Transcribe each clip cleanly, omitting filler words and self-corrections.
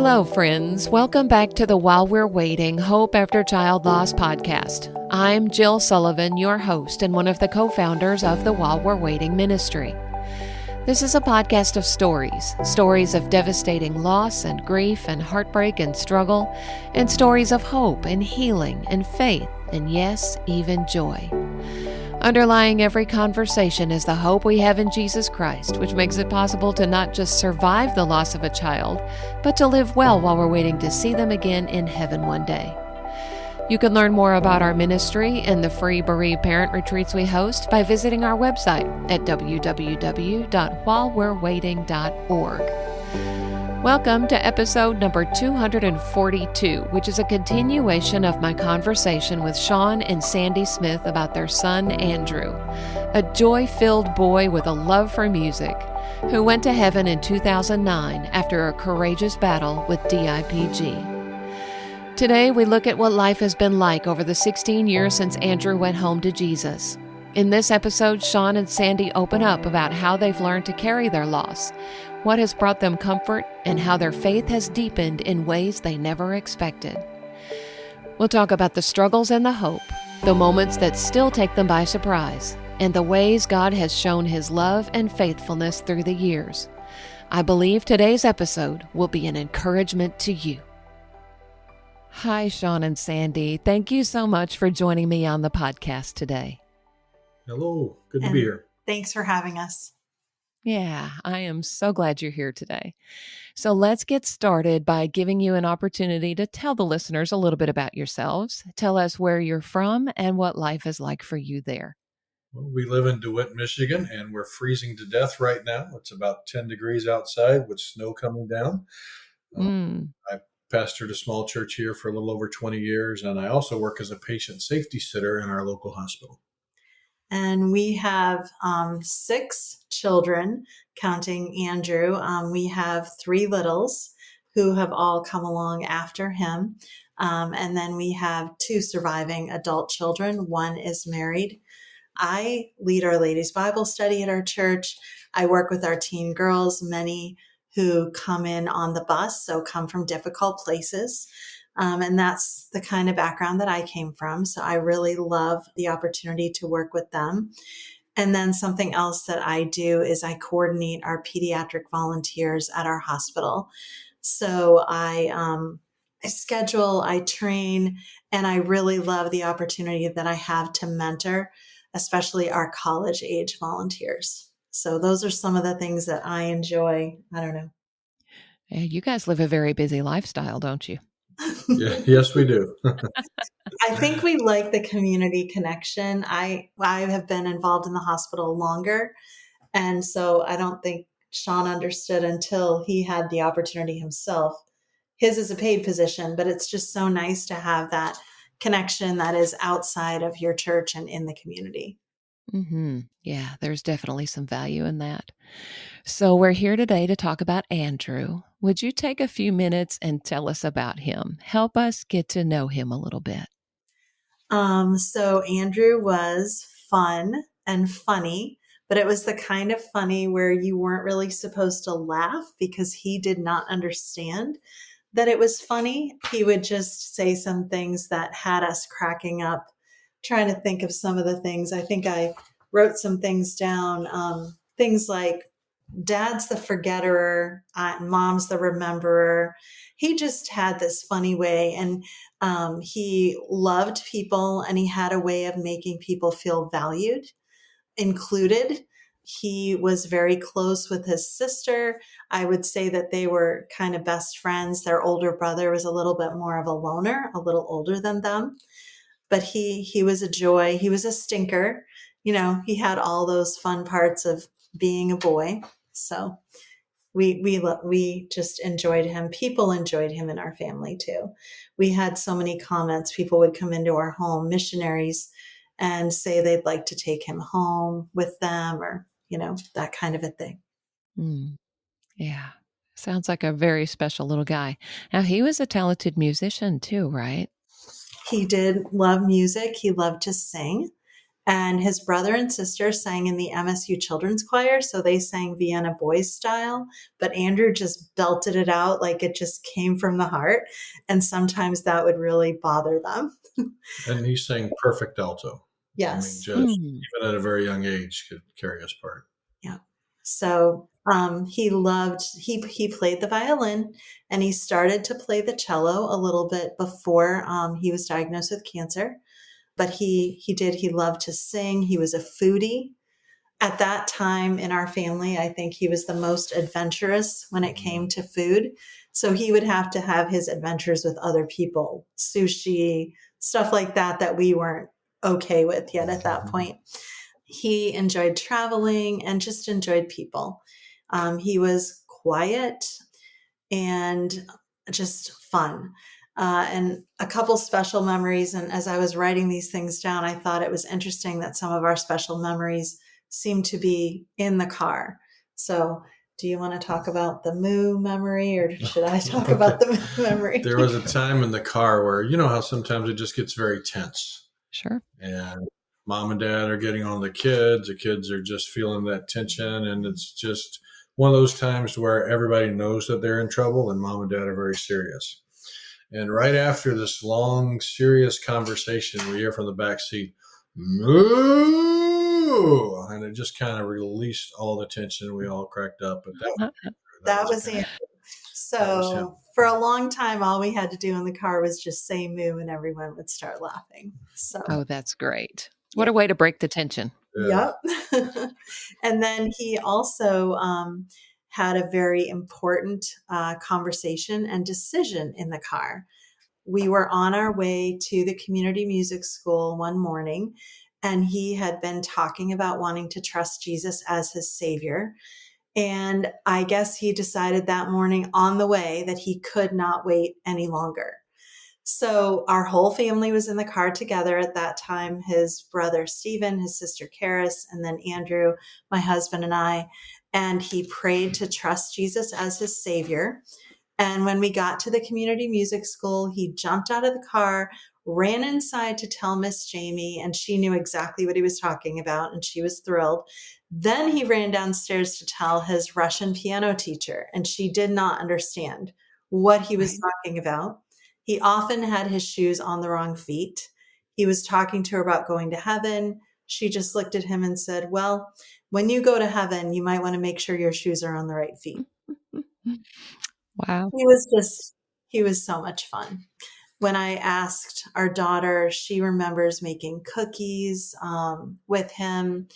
Hello, friends. Welcome back to the While We're Waiting Hope After Child Loss podcast. I'm Jill Sullivan, your host and one of the co-founders of the While We're Waiting ministry. This is a podcast of stories of devastating loss and grief and heartbreak and struggle, and stories of hope and healing and faith and, yes, even joy. Underlying every conversation is the hope we have in Jesus Christ, which makes it possible to not just survive the loss of a child, but to live well while we're waiting to see them again in heaven one day. You can learn more about our ministry and the free bereaved parent retreats we host by visiting our website at www.whilewe'rewaiting.org. Welcome to episode number 242, which is a continuation of my conversation with Shawn and Sandy Smith about their son, Andrew, a joy-filled boy with a love for music, who went to heaven in 2009 after a courageous battle with DIPG. Today, we look at what life has been like over the 16 years since Andrew went home to Jesus. In this episode, Shawn and Sandy open up about how they've learned to carry their loss, what has brought them comfort, and how their faith has deepened in ways they never expected. We'll talk about the struggles and the hope, the moments that still take them by surprise, and the ways God has shown His love and faithfulness through the years. I believe today's episode will be an encouragement to you. Hi, Shawn and Sandy. Thank you so much for joining me on the podcast today. Hello. Good to be here. Thanks for having us. Yeah, I am so glad you're here today. So let's get started by giving you an opportunity to tell the listeners a little bit about yourselves. Tell us where you're from and what life is like for you there. Well, we live in DeWitt, Michigan, and we're freezing to death right now. It's about 10 degrees outside with snow coming down. I've pastored a small church here for a little over 20 years, and I also work as a patient safety sitter in our local hospital. And we have 6 children, counting Andrew. We have 3 littles who have all come along after him. And then we have 2 surviving adult children. 1 is married. I lead our ladies' Bible study at our church. I work with our teen girls, many who come in on the bus, so come from difficult places. And that's the kind of background that I came from. So I really love the opportunity to work with them. And then something else that I do is I coordinate our pediatric volunteers at our hospital. So I schedule, I train, and I really love the opportunity that I have to mentor, especially our college age volunteers. So those are some of the things that I enjoy. I don't know. Yeah, you guys live a very busy lifestyle, don't you? Yeah, yes, we do. I think we like the community connection. I have been involved in the hospital longer. And so I don't think Shawn understood until he had the opportunity himself. His is a paid position, but it's just so nice to have that connection that is outside of your church and in the community. Mm-hmm. Yeah, there's definitely some value in that. So we're here today to talk about Andrew. Would you take a few minutes and tell us about him? Help us get to know him a little bit. So Andrew was fun and funny, but it was the kind of funny where you weren't really supposed to laugh because he did not understand that it was funny. He would just say some things that had us cracking up, trying to think of some of the things. I think I wrote some things down, things like dad's the forgetterer, mom's the rememberer. He just had this funny way, and he loved people, and he had a way of making people feel valued, included. He was very close with his sister. I would say that they were kind of best friends. Their older brother was a little bit more of a loner, a little older than them. But he was a joy. He was a stinker. You know, he had all those fun parts of being a boy. So we just enjoyed him. People enjoyed him in our family too. We had so many comments. People would come into our home, missionaries, and say they'd like to take him home with them, or, you know, that kind of a thing. Yeah. Sounds like a very special little guy. Now, he was a talented musician too, right? He did love music. He loved to sing. And his brother and sister sang in the MSU Children's Choir, so they sang Vienna Boys style, but Andrew just belted it out like it just came from the heart, and sometimes that would really bother them. And he sang perfect alto. I mean, Yes. just even at a very young age, could carry his part. Yeah. So he played the violin, and he started to play the cello a little bit before he was diagnosed with cancer. But he loved to sing. He was a foodie. At that time in our family, I think he was the most adventurous when it came to food. So he would have to have his adventures with other people, sushi, stuff like that we weren't okay with yet at that point. He enjoyed traveling and just enjoyed people. He was quiet and just fun. And a couple special memories. And as I was writing these things down, I thought it was interesting that some of our special memories seem to be in the car. So do you want to talk about the moo memory, or should I talk about the moo memory? There was a time in the car where, you know how sometimes it just gets very tense. Sure. And mom and dad are getting on the kids are just feeling that tension. And it's just one of those times where everybody knows that they're in trouble and mom and dad are very serious. And right after this long, serious conversation, we hear from the back seat, moo! And it just kind of released all the tension. We all cracked up. But that was Andrew. So for a long time, all we had to do in the car was just say moo, and everyone would start laughing. So, oh, that's great. What a way to break the tension. Yeah. Yep. And then he also had a very important conversation and decision in the car. We were on our way to the community music school one morning, and he had been talking about wanting to trust Jesus as his savior. And I guess he decided that morning on the way that he could not wait any longer. So our whole family was in the car together at that time, his brother Stephen, his sister Karis, and then Andrew, my husband, and I. And he prayed to trust Jesus as his savior. And when we got to the community music school, he jumped out of the car, ran inside to tell Miss Jamie, and she knew exactly what he was talking about, and she was thrilled. Then he ran downstairs to tell his Russian piano teacher, and she did not understand what he was talking about. He often had his shoes on the wrong feet. He was talking to her about going to heaven. She just looked at him and said, well, when you go to heaven, you might want to make sure your shoes are on the right feet. Wow. He was so much fun. When I asked our daughter, she remembers making cookies with him.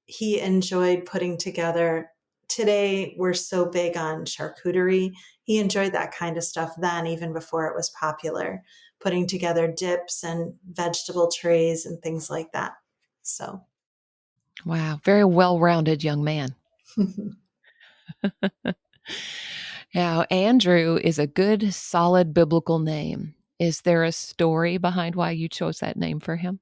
He enjoyed putting together. Today, we're so big on charcuterie. He enjoyed that kind of stuff then, even before it was popular, putting together dips and vegetable trays and things like that. So, wow. Very well-rounded young man. Now, Andrew is a good, solid biblical name. Is there a story behind why you chose that name for him?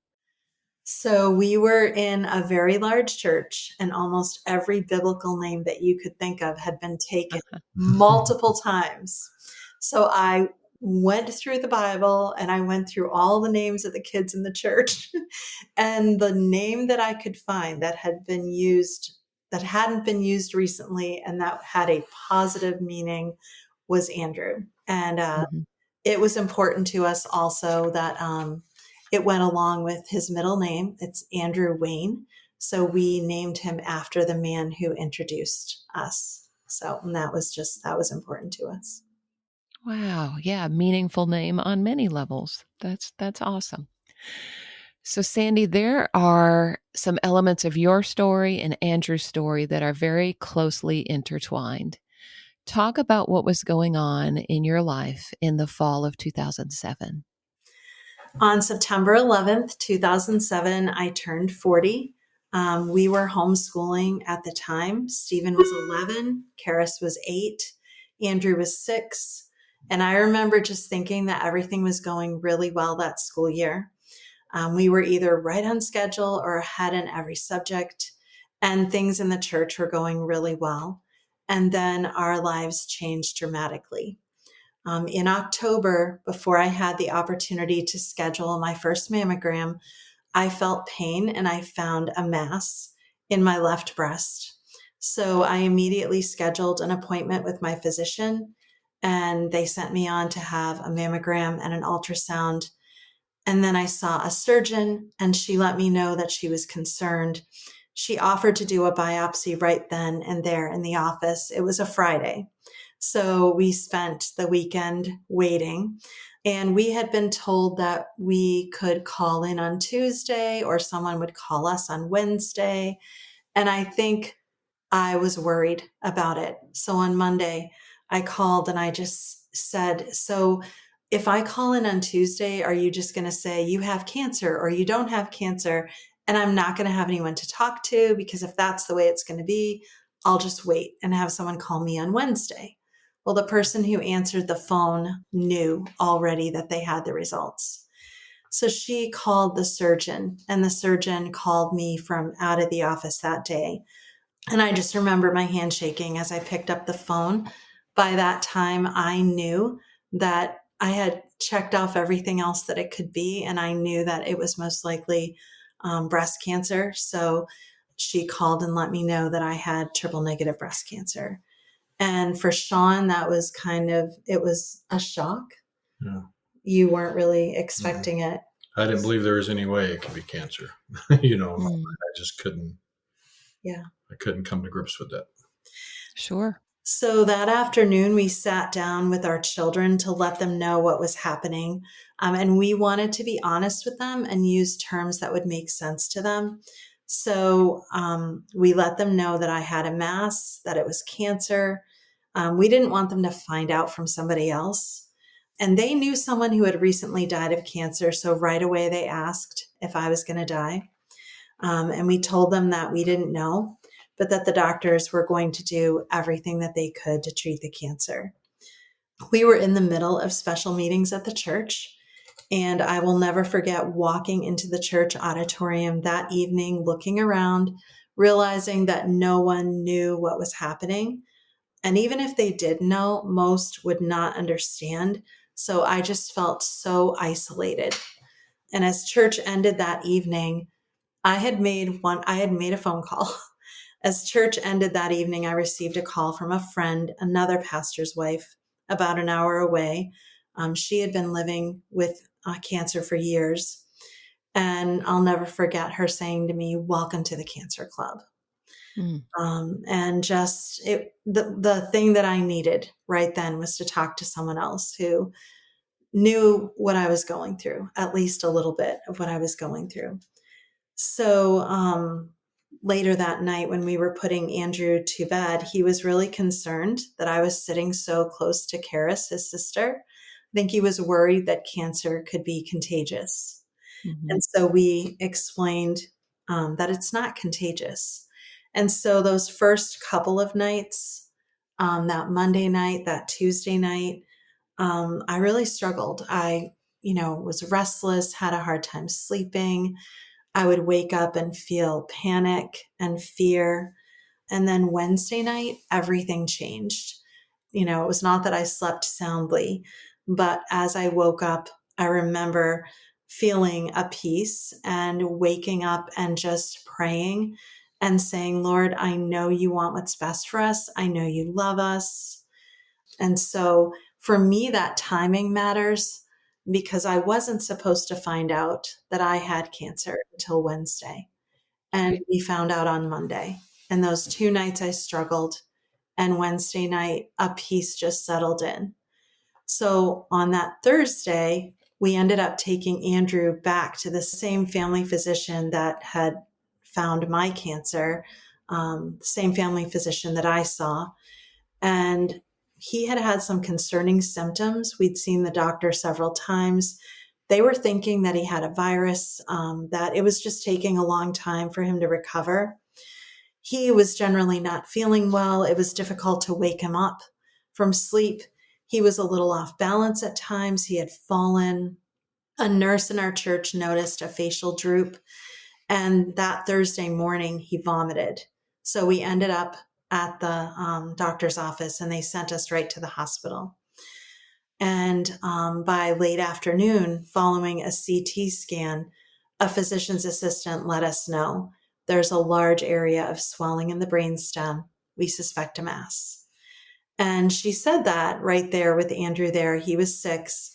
So we were in a very large church, and almost every biblical name that you could think of had been taken multiple times. So I went through the Bible, and I went through all the names of the kids in the church. And the name that I could find that had been used, that hadn't been used recently, and that had a positive meaning was Andrew. And it was important to us also that it went along with his middle name. It's Andrew Wayne. So we named him after the man who introduced us. So and that was important to us. Wow. Yeah. Meaningful name on many levels. That's awesome. So, Sandy, there are some elements of your story and Andrew's story that are very closely intertwined. Talk about what was going on in your life in the fall of 2007. On September 11th, 2007, I turned 40. We were homeschooling at the time. Stephen was 11, Karis was 8, Andrew was 6. And I remember just thinking that everything was going really well that school year. We were either right on schedule or ahead in every subject, and things in the church were going really well. And then our lives changed dramatically. In October, before I had the opportunity to schedule my first mammogram, I felt pain and I found a mass in my left breast. So I immediately scheduled an appointment with my physician, and they sent me on to have a mammogram and an ultrasound. And then I saw a surgeon, and she let me know that she was concerned. She offered to do a biopsy right then and there in the office. It was a Friday. So we spent the weekend waiting, and we had been told that we could call in on Tuesday or someone would call us on Wednesday. And I think I was worried about it. So on Monday, I called and I just said, so if I call in on Tuesday, are you just going to say you have cancer or you don't have cancer? And I'm not going to have anyone to talk to, because if that's the way it's going to be, I'll just wait and have someone call me on Wednesday. Well, the person who answered the phone knew already that they had the results. So she called the surgeon, and the surgeon called me from out of the office that day. And I just remember my hand shaking as I picked up the phone. By that time, I knew that I had checked off everything else that it could be, and I knew that it was most likely breast cancer. So she called and let me know that I had triple negative breast cancer. And for Shawn, that was it was a shock. Yeah. You weren't really expecting it. I didn't believe there was any way it could be cancer. I just couldn't. Yeah. I couldn't come to grips with that. Sure. So that afternoon, we sat down with our children to let them know what was happening. And we wanted to be honest with them and use terms that would make sense to them. So we let them know that I had a mass, that it was cancer. We didn't want them to find out from somebody else. And they knew someone who had recently died of cancer. So right away, they asked if I was going to die. And we told them that we didn't know, but that the doctors were going to do everything that they could to treat the cancer. We were in the middle of special meetings at the church, and I will never forget walking into the church auditorium that evening, looking around, realizing that no one knew what was happening. And even if they did know, most would not understand. So I just felt so isolated. And as church ended that evening, I had made a phone call. As church ended that evening, I received a call from a friend, another pastor's wife, about an hour away. She had been living with cancer for years. And I'll never forget her saying to me, "Welcome to the Cancer Club." And just the thing that I needed right then was to talk to someone else who knew what I was going through, at least a little bit of what I was going through. So later that night, when we were putting Andrew to bed, he was really concerned that I was sitting so close to Karis, his sister. I think he was worried that cancer could be contagious. Mm-hmm. And so we explained that it's not contagious. And so those first couple of nights, that Monday night, that Tuesday night, I really struggled. I, was restless, had a hard time sleeping. I would wake up and feel panic and fear. And then Wednesday night, everything changed. It was not that I slept soundly, but as I woke up, I remember feeling a peace and waking up and just praying and saying, "Lord, I know you want what's best for us. I know you love us." And so for me, that timing matters, because I wasn't supposed to find out that I had cancer until Wednesday. And Right. we found out on Monday. And those 2 nights I struggled. And Wednesday night, a peace just settled in. So on that Thursday, we ended up taking Andrew back to the same family physician that had found my cancer, the same family physician that I saw. And he had had some concerning symptoms. We'd seen the doctor several times. They were thinking that he had a virus, that it was just taking a long time for him to recover. He was generally not feeling well. It was difficult to wake him up from sleep. He was a little off balance at times. He had fallen. A nurse in our church noticed a facial droop. And that Thursday morning, he vomited. So we ended up at the doctor's office, and they sent us right to the hospital. And by late afternoon, following a CT scan, a physician's assistant let us know there's a large area of swelling in the brainstem. We suspect a mass. And she said that right there with Andrew there. He was 6,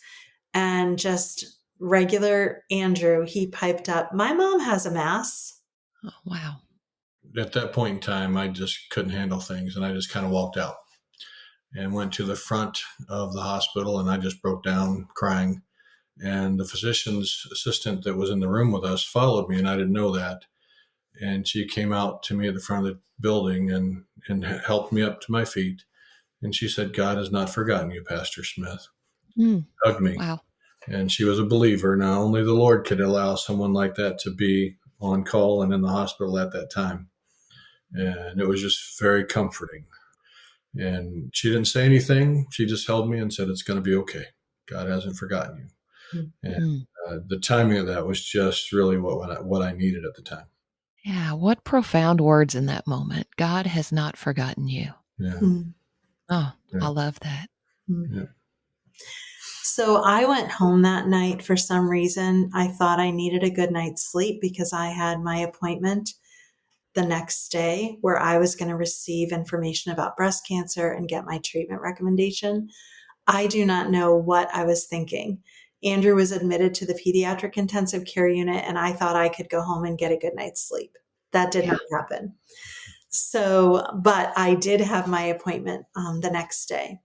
and just regular Andrew, he piped up, "My mom has a mass." Oh, wow. At that point in time, I just couldn't handle things, and I just kind of walked out and went to the front of the hospital, and I just broke down crying. And the physician's assistant that was in the room with us followed me, and I didn't know that. And she came out to me at the front of the building and helped me up to my feet. And she said, "God has not forgotten you, Pastor Smith." Hugged me. Wow. And she was a believer. Now, only the Lord could allow someone like that to be on call and in the hospital at that time. And it was just very comforting. And she didn't say anything. She just held me and said, "It's going to be okay. God hasn't forgotten you." And the timing of that was just really what I needed at the time. Yeah. What profound words in that moment. God has not forgotten you. Yeah. Oh, Yeah. I love that. Yeah. So I went home that night for some reason. I thought I needed a good night's sleep because I had my appointment the next day where I was going to receive information about breast cancer and get my treatment recommendation. I do not know what I was thinking. Andrew was admitted to the pediatric intensive care unit, and I thought I could go home and get a good night's sleep. That did not happen. So, but I did have my appointment the next day.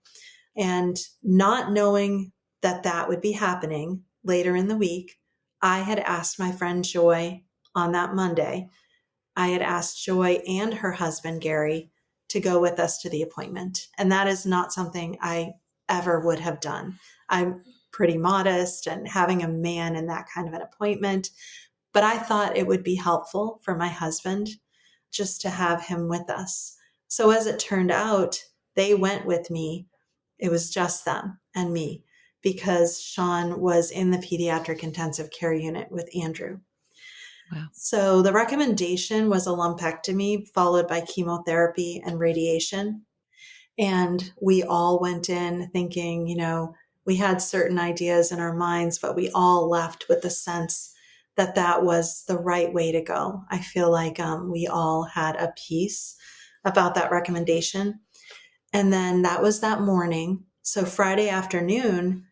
And not knowing that that would be happening later in the week, I had asked my friend Joy on that Monday, I had asked Joy and her husband, Gary, to go with us to the appointment. And that is not something I ever would have done. I'm pretty modest, and having a man in that kind of an appointment, but I thought it would be helpful for my husband just to have him with us. So as it turned out, they went with me. It was just them and me because Shawn was in the pediatric intensive care unit with Andrew. Wow. So the recommendation was a lumpectomy followed by chemotherapy and radiation. And we all went in thinking, we had certain ideas in our minds, but we all left with the sense that that was the right way to go. I feel like we all had a peace about that recommendation. And then that was that morning. So Friday afternoon,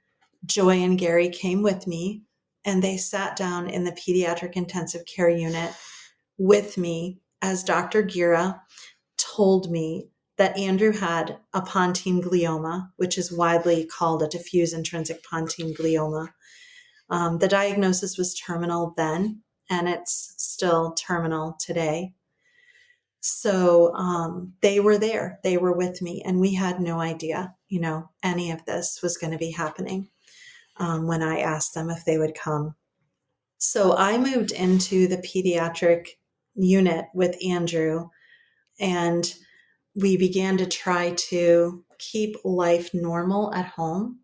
Joy and Gary came with me, and they sat down in the pediatric intensive care unit with me as Dr. Gira told me that Andrew had a pontine glioma, which is widely called a diffuse intrinsic pontine glioma. The diagnosis was terminal then, and it's still terminal today. So they were there. They were with me, and we had no idea, any of this was going to be happening when I asked them if they would come. So I moved into the pediatric unit with Andrew, and we began to try to keep life normal at home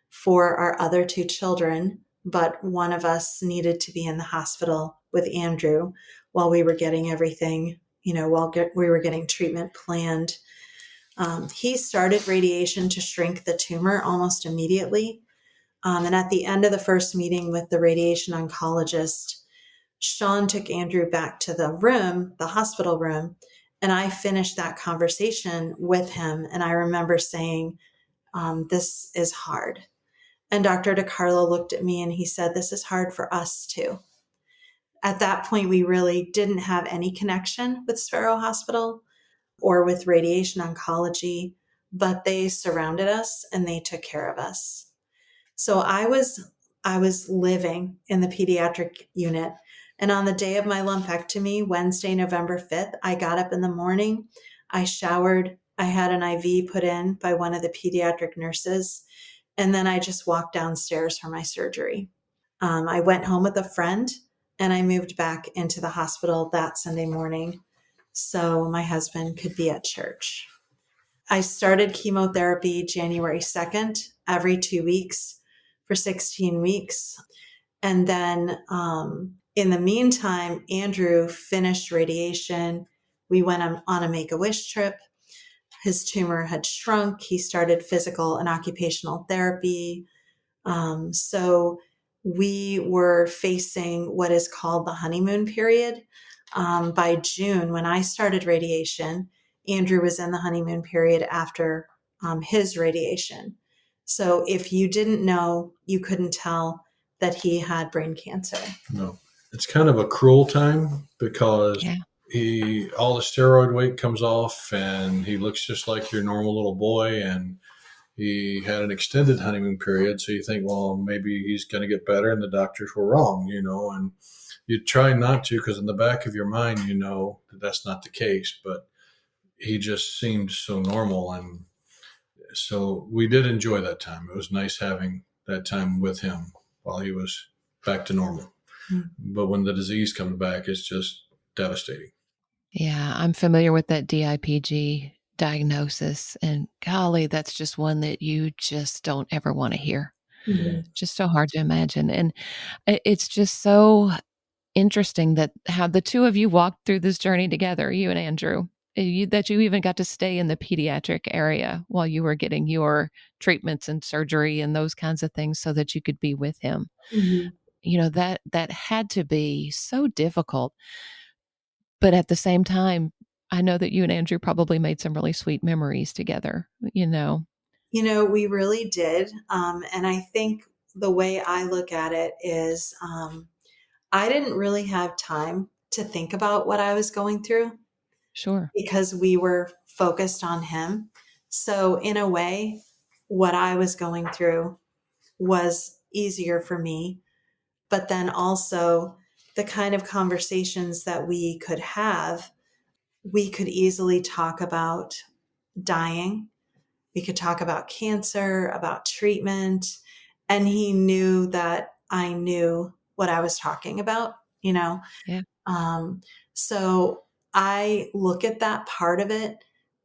for our other 2 children, but one of us needed to be in the hospital with Andrew while we were getting everything, while we were getting treatment planned. He started radiation to shrink the tumor almost immediately. And at the end of the first meeting with the radiation oncologist, Shawn took Andrew back to the room, the hospital room, and I finished that conversation with him. And I remember saying, this is hard. And Dr. DiCarlo looked at me and he said, "This is hard for us too." At that point, we really didn't have any connection with Sparrow Hospital or with radiation oncology, but they surrounded us and they took care of us. So I was living in the pediatric unit. And on the day of my lumpectomy, Wednesday, November 5th, I got up in the morning, I showered, I had an IV put in by one of the pediatric nurses, and then I just walked downstairs for my surgery. I went home with a friend, and I moved back into the hospital that Sunday morning so my husband could be at church. I started chemotherapy January 2nd, every 2 weeks for 16 weeks. And then in the meantime, Andrew finished radiation. We went on a Make-A-Wish trip. His tumor had shrunk. He started physical and occupational therapy. So we were facing what is called the honeymoon period. By June, when I started radiation, Andrew was in the honeymoon period after his radiation. So if you didn't know, you couldn't tell that he had brain cancer. No, it's kind of a cruel time because Yeah. all the steroid weight comes off and he looks just like your normal little boy, and he had an extended honeymoon period. So you think, well, maybe he's going to get better, and the doctors were wrong, and you try not to, because in the back of your mind, you know that that's not the case, but he just seemed so normal. And so we did enjoy that time. It was nice having that time with him while he was back to normal. But when the disease comes back, it's just devastating. Yeah, I'm familiar with that DIPG diagnosis. And golly, that's just one that you just don't ever want to hear. Mm-hmm. Just so hard to imagine. And it's just so interesting that how the two of you walked through this journey together, you and Andrew, that you even got to stay in the pediatric area while you were getting your treatments and surgery and those kinds of things so that you could be with him. Mm-hmm. That had to be so difficult. But at the same time, I know that you and Andrew probably made some really sweet memories together. We really did. And I think the way I look at it is I didn't really have time to think about what I was going through Sure. because we were focused on him. So, in a way, what I was going through was easier for me. But then also, the kind of conversations that we could have, we could easily talk about dying. We could talk about cancer, about treatment. And he knew that I knew what I was talking about, you know? Yeah. So I look at that part of it.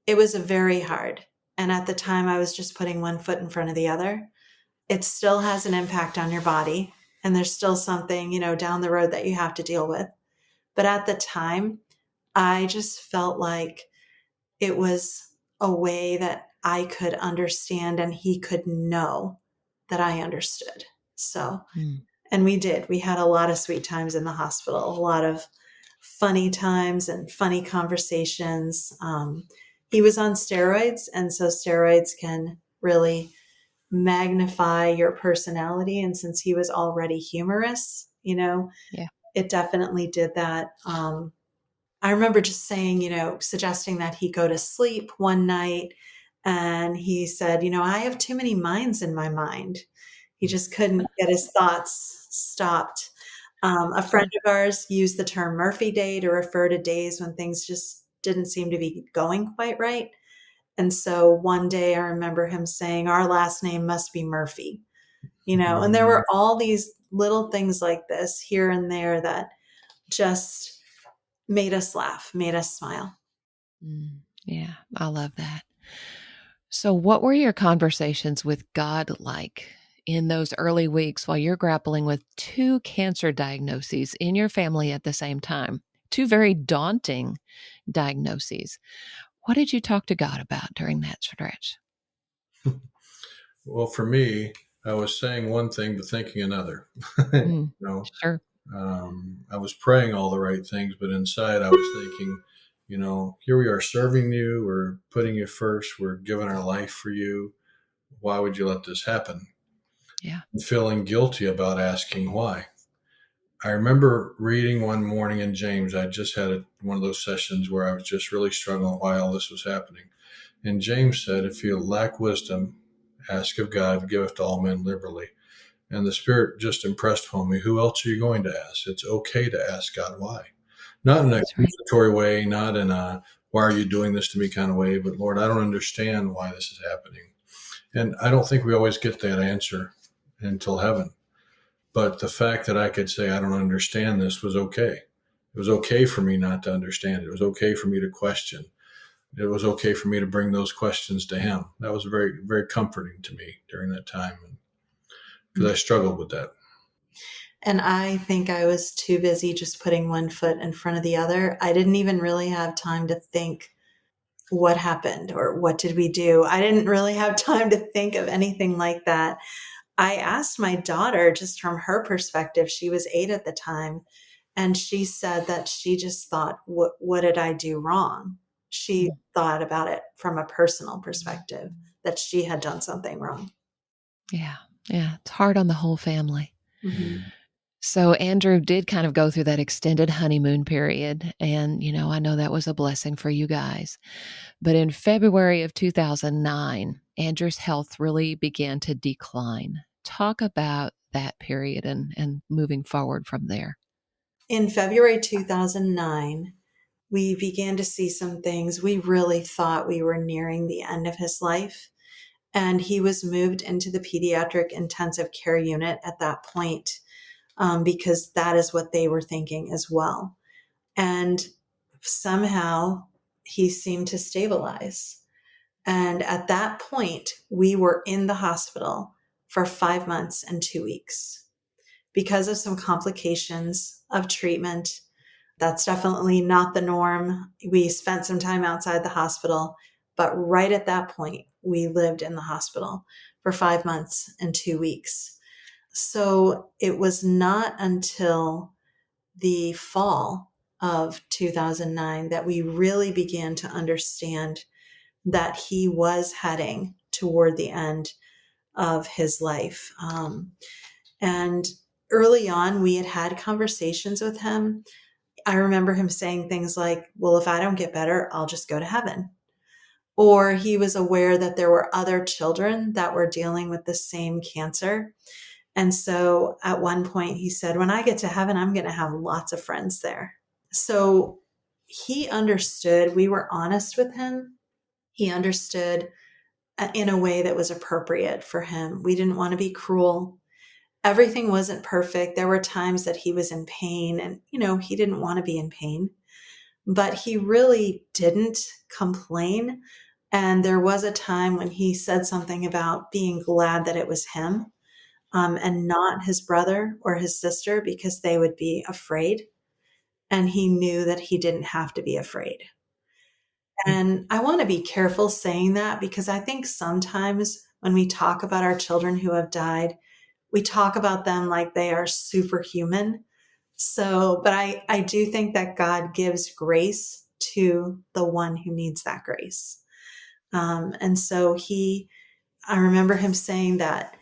It was very hard. And at the time, I was just putting one foot in front of the other. It still has an impact on your body. And there's still something, down the road that you have to deal with. But at the time, I just felt like it was a way that I could understand and he could know that I understood. So, and we did. We had a lot of sweet times in the hospital, a lot of funny times and funny conversations. He was on steroids, and so steroids can really magnify your personality. And since he was already humorous, Yeah. it definitely did that. I remember just saying, suggesting that he go to sleep one night. And he said, I have too many minds in my mind. He just couldn't get his thoughts stopped. A friend of ours used the term Murphy Day to refer to days when things just didn't seem to be going quite right. And so one day I remember him saying, our last name must be Murphy, and there were all these little things like this here and there that just made us laugh, made us smile. Yeah, I love that. So, what were your conversations with God like in those early weeks while you're grappling with two cancer diagnoses in your family at the same time? Two very daunting diagnoses. What did you talk to God about during that stretch? Well, for me, I was saying one thing but thinking another. you know, Sure. I was praying all the right things, but inside I was thinking, here we are serving you, we're putting you first, we're giving our life for you. Why would you let this happen? Yeah. And feeling guilty about asking why. I remember reading one morning in James. I just had one of those sessions where I was just really struggling why all this was happening. And James said, if you lack wisdom, ask of God, giveth to all men liberally. And the Spirit just impressed upon me, who else are you going to ask? It's okay to ask God why. Not in an That's right. accusatory way, not in a, why are you doing this to me kind of way, but Lord, I don't understand why this is happening. And I don't think we always get that answer until heaven. But the fact that I could say, I don't understand this was okay. It was okay for me not to understand it. It was okay for me to question. It was okay for me to bring those questions to him. That was very, very comforting to me during that time because I struggled with that. And I think I was too busy just putting one foot in front of the other. I didn't even really have time to think what happened or what did we do. I didn't really have time to think of anything like that. I asked my daughter, just from her perspective, she was 8 at the time, and she said that she just thought, what did I do wrong? She thought about it from a personal perspective, that she had done something wrong. Yeah. Yeah. It's hard on the whole family. Mm-hmm. So Andrew did kind of go through that extended honeymoon period. And, I know that was a blessing for you guys. But in February of 2009, Andrew's health really began to decline. Talk about that period and moving forward from there. In February 2009, we began to see some things. We really thought we were nearing the end of his life. And he was moved into the pediatric intensive care unit at that point, because that is what they were thinking as well. And somehow he seemed to stabilize. And at that point, we were in the hospital for 5 months and 2 weeks because of some complications of treatment. That's definitely not the norm. We spent some time outside the hospital, but right at that point, we lived in the hospital for 5 months and 2 weeks. So it was not until the fall of 2009 that we really began to understand that he was heading toward the end of his life. And early on, we had had conversations with him. I remember him saying things like, well, if I don't get better, I'll just go to heaven. Or he was aware that there were other children that were dealing with the same cancer. And so at one point he said, when I get to heaven, I'm going to have lots of friends there. So he understood. We were honest with him. He understood in a way that was appropriate for him. We didn't want to be cruel. Everything wasn't perfect. There were times that he was in pain and, he didn't want to be in pain, but he really didn't complain. And there was a time when he said something about being glad that it was him, and not his brother or his sister, because they would be afraid. And he knew that he didn't have to be afraid. And I want to be careful saying that, because I think sometimes when we talk about our children who have died, we talk about them like they are superhuman. So, but I do think that God gives grace to the one who needs that grace. And so I remember him saying that,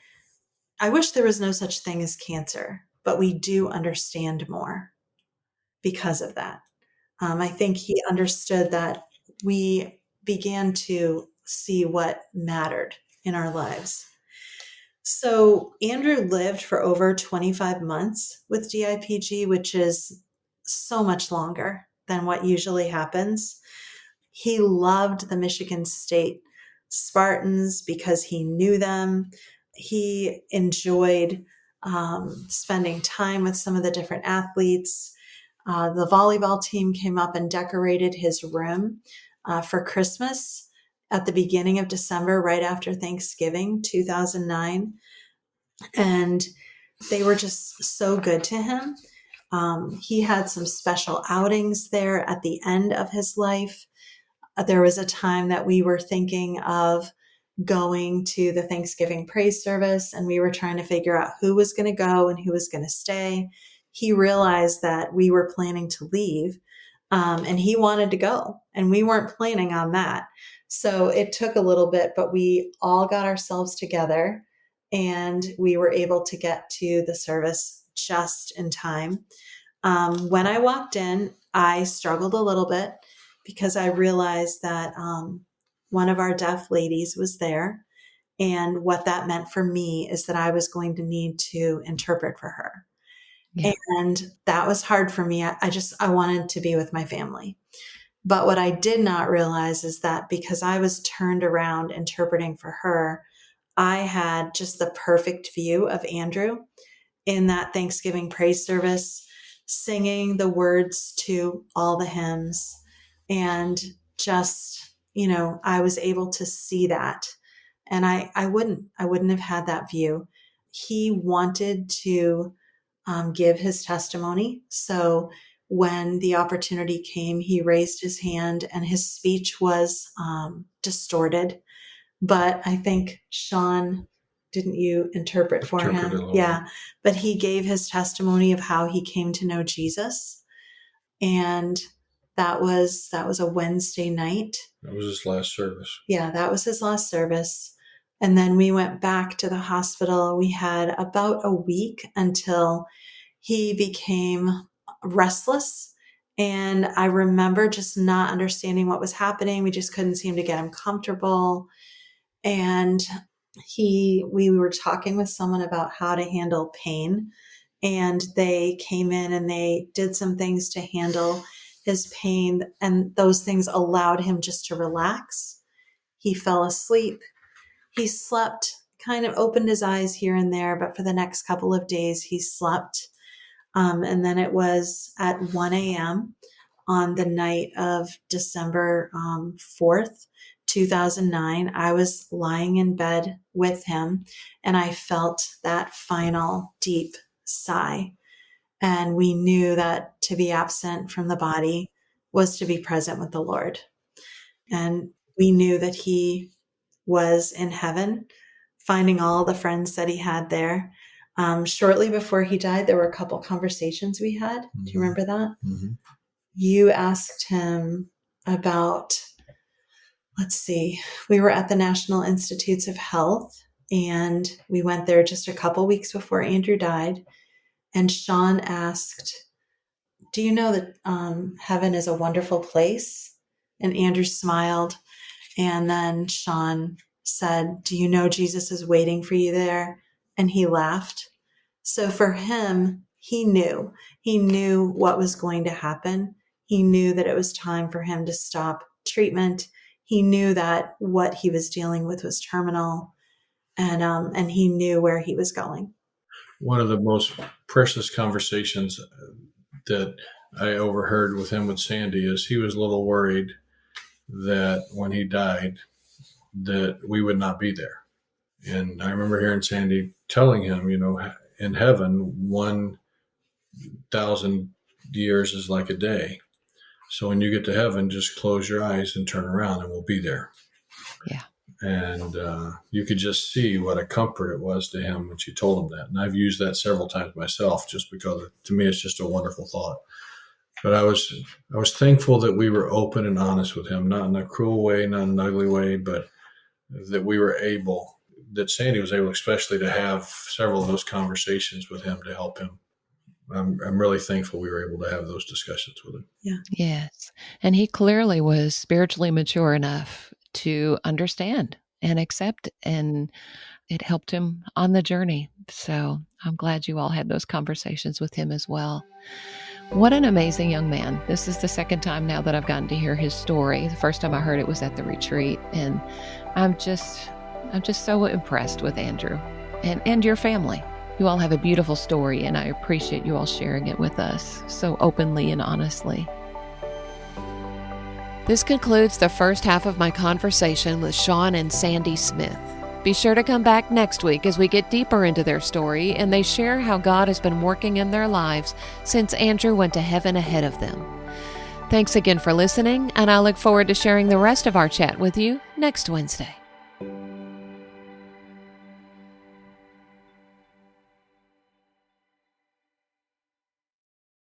I wish there was no such thing as cancer, but we do understand more because of that. I think he understood that we began to see what mattered in our lives. So Andrew lived for over 25 months with DIPG, which is so much longer than what usually happens. He loved the Michigan State Spartans because he knew them. He enjoyed spending time with some of the different athletes. The volleyball team came up and decorated his room for Christmas at the beginning of December, right after Thanksgiving, 2009. And they were just so good to him. He had some special outings there at the end of his life. There was a time that we were thinking of going to the Thanksgiving praise service, and we were trying to figure out who was going to go and who was going to stay. He realized that we were planning to leave, and he wanted to go, and we weren't planning on that. So it took a little bit, but we all got ourselves together and we were able to get to the service just in time. When I walked in, I struggled a little bit because I realized that one of our deaf ladies was there. And what that meant for me is that I was going to need to interpret for her. Yeah. And that was hard for me. I wanted to be with my family. But what I did not realize is that because I was turned around interpreting for her, I had just the perfect view of Andrew in that Thanksgiving praise service, singing the words to all the hymns. And just, I was able to see that. And I wouldn't have had that view. He wanted to give his testimony. So when the opportunity came, he raised his hand and his speech was distorted. But I think Shawn didn't you interpret for Interpreted a him? little. Yeah. But he gave his testimony of how he came to know Jesus. And that was a Wednesday night. That was his last service. Yeah, that was his last service. And then we went back to the hospital. We had about a week until he became restless. And I remember just not understanding what was happening. We just couldn't seem to get him comfortable. And we were talking with someone about how to handle pain. And they came in and they did some things to handle his pain. And those things allowed him just to relax. He fell asleep. He slept, kind of opened his eyes here and there, but for the next couple of days, he slept. And then it was at 1 a.m. on the night of December 4th, 2009. I was lying in bed with him, and I felt that final deep sigh. And we knew that to be absent from the body was to be present with the Lord. And we knew that he was in heaven, finding all the friends that he had there. Shortly before he died, there were a couple conversations we had. Mm-hmm. Do you remember that? Mm-hmm. You asked him about, we were at the National Institutes of Health, and we went there just a couple weeks before Andrew died. And Shawn asked, do you know that heaven is a wonderful place? And Andrew smiled. And then Shawn said, do you know Jesus is waiting for you there? And he laughed. So for him, he knew what was going to happen. He knew that it was time for him to stop treatment. He knew that what he was dealing with was terminal, and he knew where he was going. One of the most precious conversations that I overheard with him with Sandy is he was a little worried that when he died, that we would not be there. And I remember hearing Sandy telling him, in heaven, 1,000 years is like a day. So when you get to heaven, just close your eyes and turn around and we'll be there. Yeah. And you could just see what a comfort it was to him when she told him that. And I've used that several times myself, just because to me, it's just a wonderful thought. But I was thankful that we were open and honest with him, not in a cruel way, not in an ugly way, but that we were able, that Sandy was able especially to have several of those conversations with him to help him. I'm really thankful we were able to have those discussions with him. Yeah. Yes. And he clearly was spiritually mature enough to understand and accept, and it helped him on the journey. So I'm glad you all had those conversations with him as well. What an amazing young man. This is the second time now that I've gotten to hear his story. The first time I heard it was at the retreat, and I'm just so impressed with Andrew and your family. You all have a beautiful story, and I appreciate you all sharing it with us so openly and honestly. This concludes the first half of my conversation with Shawn and Sandy Smith. Be sure to come back next week as we get deeper into their story and they share how God has been working in their lives since Andrew went to heaven ahead of them. Thanks again for listening, and I look forward to sharing the rest of our chat with you next Wednesday.